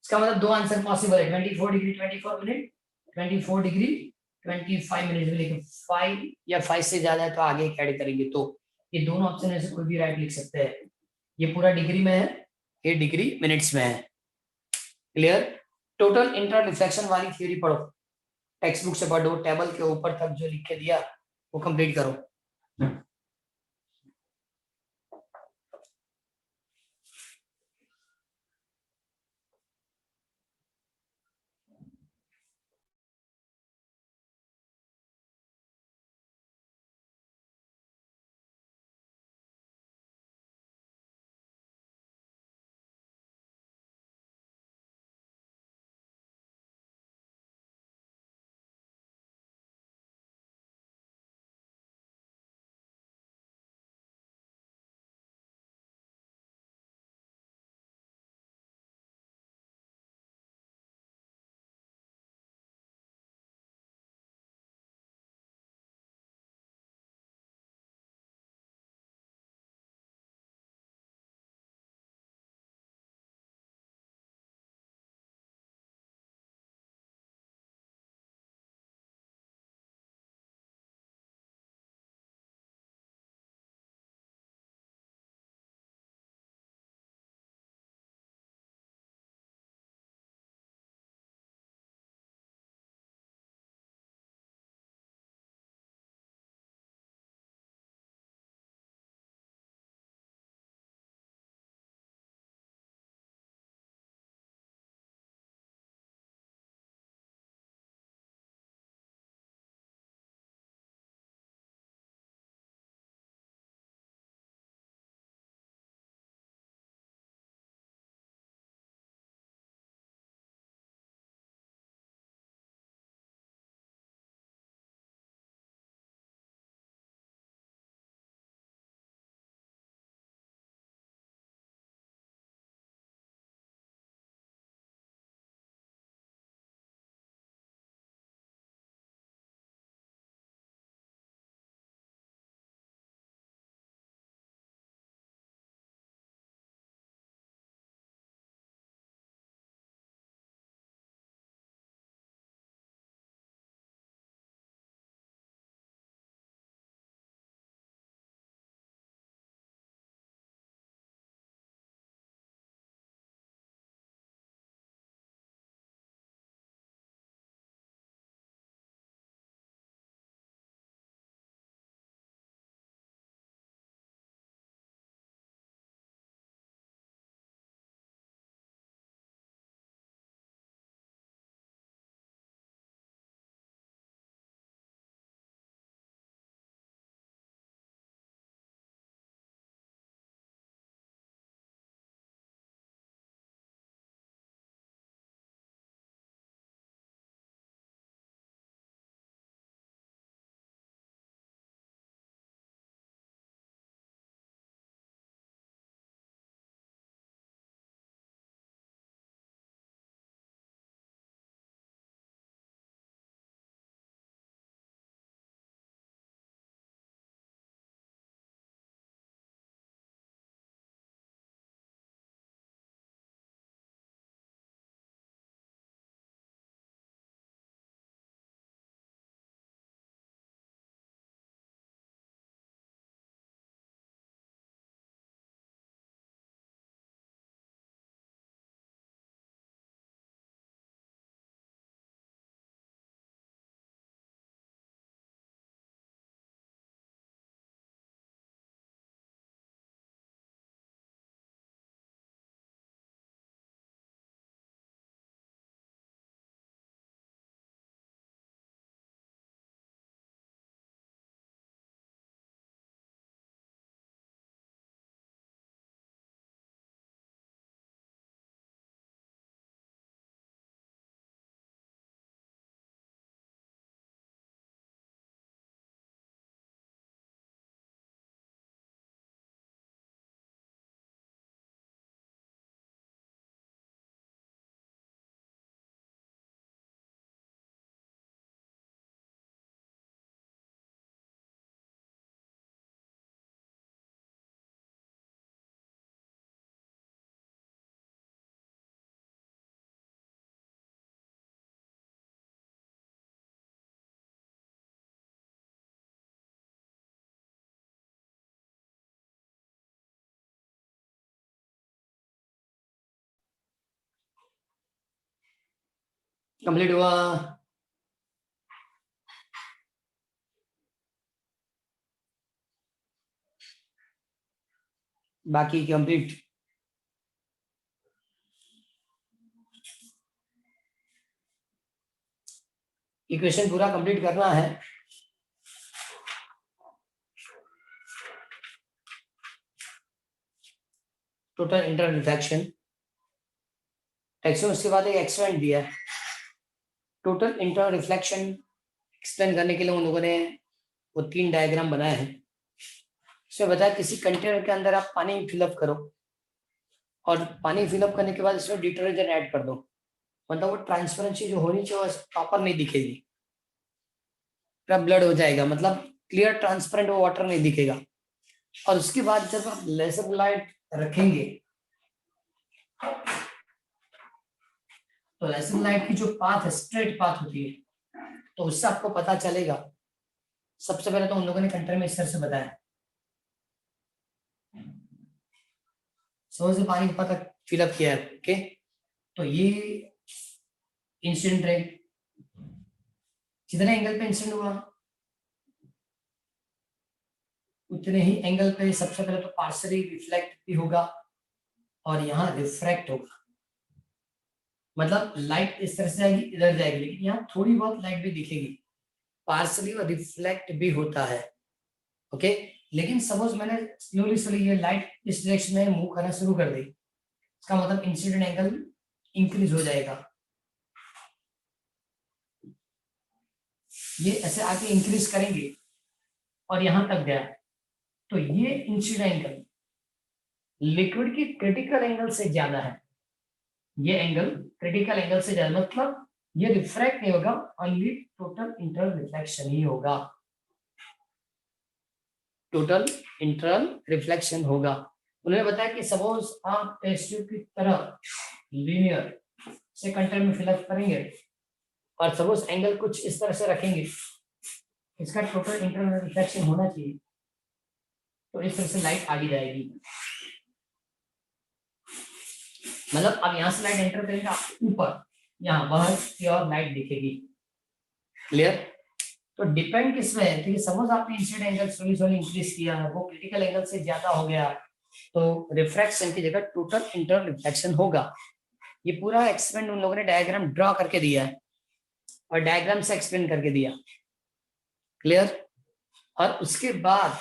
इसका मतलब दो आंसर पॉसिबल है, 24 डिग्री 24 मिनट, 24 डिग्री 25 मिनट में, लेकिन 5 या 5 से ज्यादा है तो आगे ऐड करेंगे, तो ये दोनों ऑप्शन में से कोई भी राइट लिख सकते हैं। ये पूरा डिग्री में है, ये डिग्री मिनट्स में है। क्लियर? टोटल इंटर रिफ्लेक्शन वाली थ्योरी पढ़ो, टेक्स्ट बुक से पढ़ो, टेबल के ऊपर तक जो लिख के दिया वो कंप्लीट करो। कंप्लीट हुआ। बाकी कंप्लीट। इक्वेशन पूरा कंप्लीट करना है। टोटल इंटर रिफ्लेक्शन टेक्स्ट में उसके बाद एक एक्सपेरिमेंट दिया है। टोटल इंटर रिफ्लेक्शन एक्सप्लेन करने के लिए उन लोगों ने वो 3 डायग्राम बनाए हैं। इसमें बताया किसी कंटेनर के अंदर आप पानी फिलअप करो और पानी फिलअप करने के बाद इसमें डिटर्जेंट ऐड कर दो, मतलब वो ट्रांसपेरेंसी जो होनी चाहिए वो प्रॉपर नहीं दिखेगी, पूरा ब्लड हो जाएगा, मतलब क्लियर ट्रांसपेरेंट वो वाटर नहीं दिखेगा। और उसके बाद जब आप लेजर लाइट रखेंगे तो लेजर लाइट की जो पाथ है स्ट्रेट पाथ होती है, तो उससे आपको पता चलेगा। सबसे पहले तो उन लोगों ने कंटेनर में इस तरह से बताया, से पानी ऊपर तक फिलअप किया है। ओके, तो ये इंसिडेंट रे जितने एंगल पे इंसिडेंट हुआ उतने ही एंगल पे सबसे पहले तो पार्शियली रिफ्लेक्ट भी होगा और यहाँ रिफ्रैक्ट होगा, मतलब लाइट इस तरह से जाएगी इधर जाएगी, लेकिन यहाँ थोड़ी बहुत लाइट भी दिखेगी, पार्शियली और रिफ्लेक्ट भी होता है। ओके, लेकिन सपोज मैंने स्लोली ये लाइट इस डायरेक्शन में मूव करना शुरू कर दी, इसका मतलब इंसिडेंट एंगल इंक्रीज हो जाएगा। ये ऐसे आके इंक्रीज करेंगे और यहां तक गया, तो ये इंसिडेंट एंगल लिक्विड की क्रिटिकल एंगल से ज्यादा है। ये एंगल क्रिटिकल एंगल से ज्यादा, मतलब ये रिफ्रैक्ट नहीं होगा, ओनली टोटल इंटरनल रिफ्लेक्शन ही होगा, टोटल इंटरनल रिफ्लेक्शन होगा। उन्होंने बताया कि सपोज आप टेस्ट ट्यूब की तरह लीनियर से कंटेनर में फिलअप करेंगे और सपोज एंगल कुछ इस तरह से रखेंगे, इसका टोटल इंटरनल रिफ्लेक्शन होना चाहिए, तो इस तरह से लाइट आगे जाएगी। मतलब अब यहां से लाइट एंटर करेगा ऊपर, यहाँ बाहर की और लाइट दिखेगी। क्लियर? तो डिपेंड किस में है, सपोज आपने इंसिडेंट एंगल स्लोली इंक्रीज किया है, वो क्रिटिकल एंगल से ज्यादा हो गया, तो रिफ्रैक्शन की जगह टोटल इंटरनल रिफ्लेक्शन होगा। ये पूरा एक्सपेरिमेंट उन लोगों ने डायग्राम ड्रॉ करके दिया है और डायग्राम से एक्सप्लेन करके दिया। क्लियर? और उसके बाद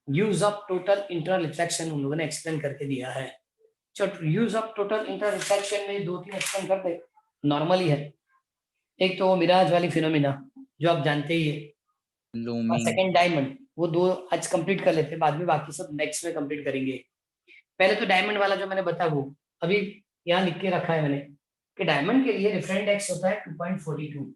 use of total internal reflection उन लोगों ने एक्सप्लेन करके दिया है। Use of total internal reflection में 2-3 एक्सप्लेन करते नॉर्मली है। एक तो मिराज वाली फिनोमिना जो आप जानते ही है, और सेकंड डायमंड, वो 2 आज कंप्लीट कर लेते हैं, बाद में बाकी सब नेक्स्ट में कंप्लीट करेंगे। पहले तो डायमंड वाला जो मैंने बताया वो अभी यहाँ लिख के रखा है मैंने कि डायमंड के लिए रिफरेंट एक्स होता है 2.42।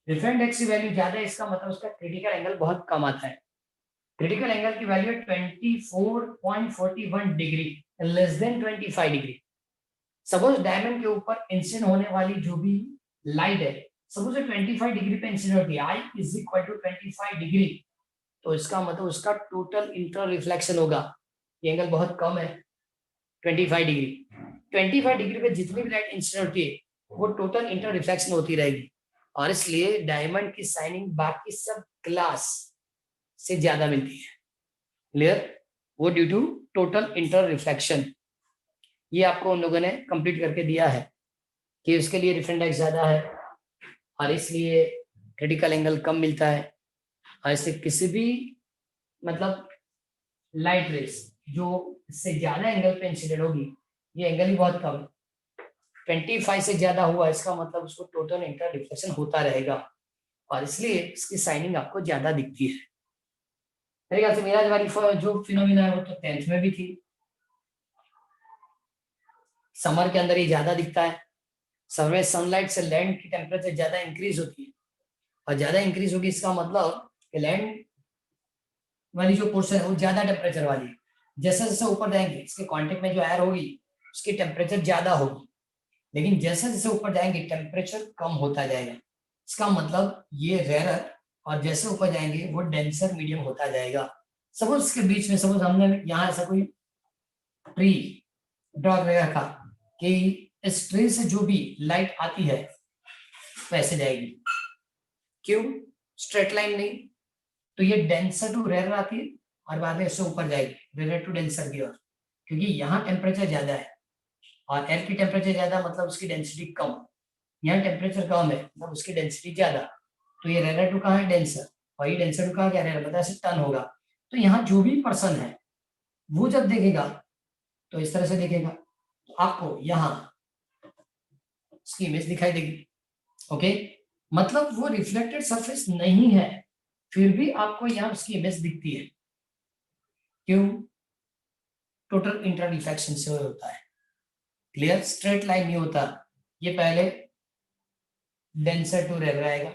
रिफरेंट एक्स की वैल्यू ज्यादा है, इसका मतलब उसका क्रिटिकल एंगल बहुत कम आता है। क्रिटिकल एंगल की वैल्यू है 24.41 degree, less than 25 degree. Suppose diamond के ऊपर इंसिडेंट होने वाली जो भी लाइट है, सपोज 25 डिग्री पे इंसिडेंट होती है, I is equal to 25 degree, तो इसका मतलब उसका टोटल इंटर रिफ्लेक्शन होगा। ये एंगल बहुत कम है 25 डिग्री। 25 डिग्री पे जितनी भी लाइट इंसिडेंट होती है वो टोटल इंटर रिफ्लेक्शन होती रहेगी, और इसलिए डायमंड की शाइनिंग बाकी सब ग्लास से ज्यादा मिलती है। क्लियर? वो due to total inter reflection. ये आपको उन लोगों ने कंप्लीट करके दिया है कि उसके लिए रिफरेंट एक्स ज्यादा है और इसलिए क्रिटिकल एंगल कम मिलता है, और इससे किसी भी मतलब लाइट रेस जो इससे ज्यादा एंगल पे इंसिडेंट होगी, ये एंगल ही बहुत कम है, 25 से ज्यादा हुआ, इसका मतलब उसको टोटल इंटर रिफ्लेक्शन होता रहेगा, और इसलिए इसकी शाइनिंग आपको ज्यादा दिखती है। मेरे ख्याल से मिराज वाली जो फिनोमिना है वो तो 10th में भी थी। समर के अंदर ये ज्यादा दिखता है, समर में सनलाइट से लैंड की टेम्परेचर ज्यादा इंक्रीज होती है, और ज्यादा इंक्रीज होगी इसका मतलब कि लैंड वाली जो पोर्शन है वो ज्यादा टेम्परेचर वाली है। जैसे जैसे ऊपर जाएंगे इसके कांटेक्ट में जो एयर होगी उसकी टेम्परेचर ज्यादा होगी, लेकिन जैसे जैसे ऊपर जाएंगे टेम्परेचर कम होता जाएगा। इसका मतलब ये रेयर, और जैसे ऊपर जाएंगे वो डेंसर मीडियम होता जाएगा। सपोज इसके बीच में सपोज हमने यहाँ ऐसा कोई ट्री ड्रॉ करके रखा कि इस ट्रे से जो भी लाइट आती है वैसे जाएगी। क्यों? स्ट्रेट लाइन नहीं, तो ये डेंसर टू रेयर आती है और बाद में इससे ऊपर जाएगी रेयर टू डेंसर की ओर, क्योंकि यहाँ टेम्परेचर ज्यादा है और एयर की टेम्परेचर ज्यादा मतलब उसकी डेंसिटी कम, यहाँ टेम्परेचर कम है मतलब उसकी डेंसिटी ज्यादा, तो ये रेयर टू कहाँ है? डेंसर, और ये डेंसर टू कहाँ क्या रेयर, मतलब ऐसे टर्न होगा। तो यहाँ जो भी पर्सन है वो जब देखेगा तो इस तरह से देखेगा, तो आपको यहाँ इसकी इमेज दिखाई देगी। ओके, मतलब वो रिफ्लेक्टेड सरफेस नहीं है, फिर भी आपको यहाँ उसकी इमेज दिखती है। क्यों? टोटल इंटर रिफ्लेक्शन से होता है। क्लियर? स्ट्रेट लाइन नहीं होता, ये पहले डेंसर टू रेयर आएगा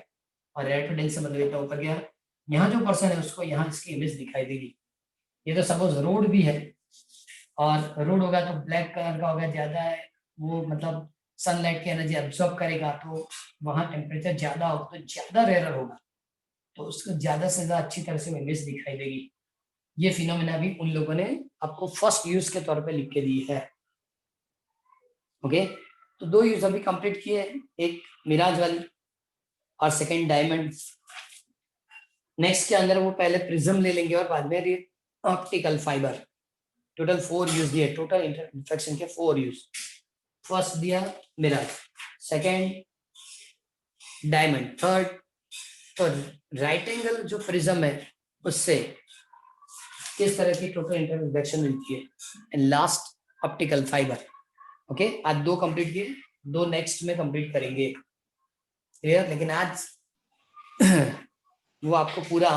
और रेयर टू डेंसर मतलब इतना ऊपर गया, यहाँ जो पर्सन है उसको यहाँ इसकी इमेज दिखाई देगी। ये तो सपोज रोड भी है और रोड होगा तो ब्लैक कलर का होगा, ज्यादा है वो मतलब सनलाइट की एनर्जी एब्जॉर्ब करेगा, तो वहां टेम्परेचर ज्यादा होगा तो ज्यादा रेयर होगा, तो उसको ज्यादा से ज्यादा अच्छी तरह से इमेज दिखाई देगी। ये फिनोमेना भी उन लोगों ने आपको फर्स्ट यूज के तौर पे लिख के दी है। ओके, तो 2 यूज अभी कंप्लीट किए, एक मिराज वाली और सेकंड डायमंड। नेक्स्ट के अंदर वो पहले प्रिज्म ले लेंगे और बाद में ऑप्टिकल फाइबर। टोटल 4 यूज दिए, टोटल इंटरसेक्शन के 4 यूज। फर्स्ट दिया मिराज, सेकंड डायमंड, थर्ड तो राइट एंगल जो प्रिज्म है उससे किस तरह की टोटल इंटरसेक्शन मिलती है, and last optical fibre. Okay, आज 2 कंप्लीट किए, 2 नेक्स्ट में कंप्लीट करेंगे। क्लियर? लेकिन आज वो आपको पूरा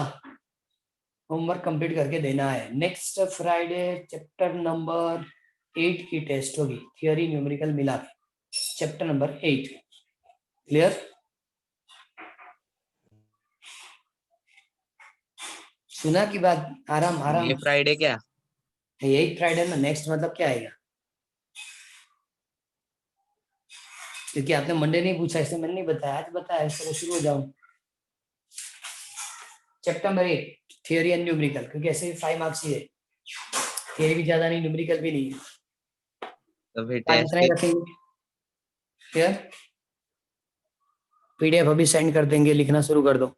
होमवर्क कंप्लीट करके देना है। नेक्स्ट फ्राइडे चैप्टर नंबर 8 की टेस्ट होगी, थियोरी न्यूमेरिकल मिला के, चैप्टर नंबर 8। क्लियर? सुना की बात? आराम आराम। ये फ्राइडे क्या? यही फ्राइडे में नेक्स्ट मतलब क्या आएगा? क्योंकि आपने मंडे नहीं पूछा इसलिए मैंने नहीं बताया, आज बताया, इससे शुरू हो जाऊं। Chapter number 8 theory and numerical, क्योंकि ऐसे भी 5 मार्क्स ही है, थियोरी भी ज्यादा नहीं, न्यूमेरिकल भी नहीं है, तो फिर इतना टेस्ट ही रखेंगे। क्लियर? पीडीएफ अभी सेंड कर देंगे, लिखना शुरू कर दो।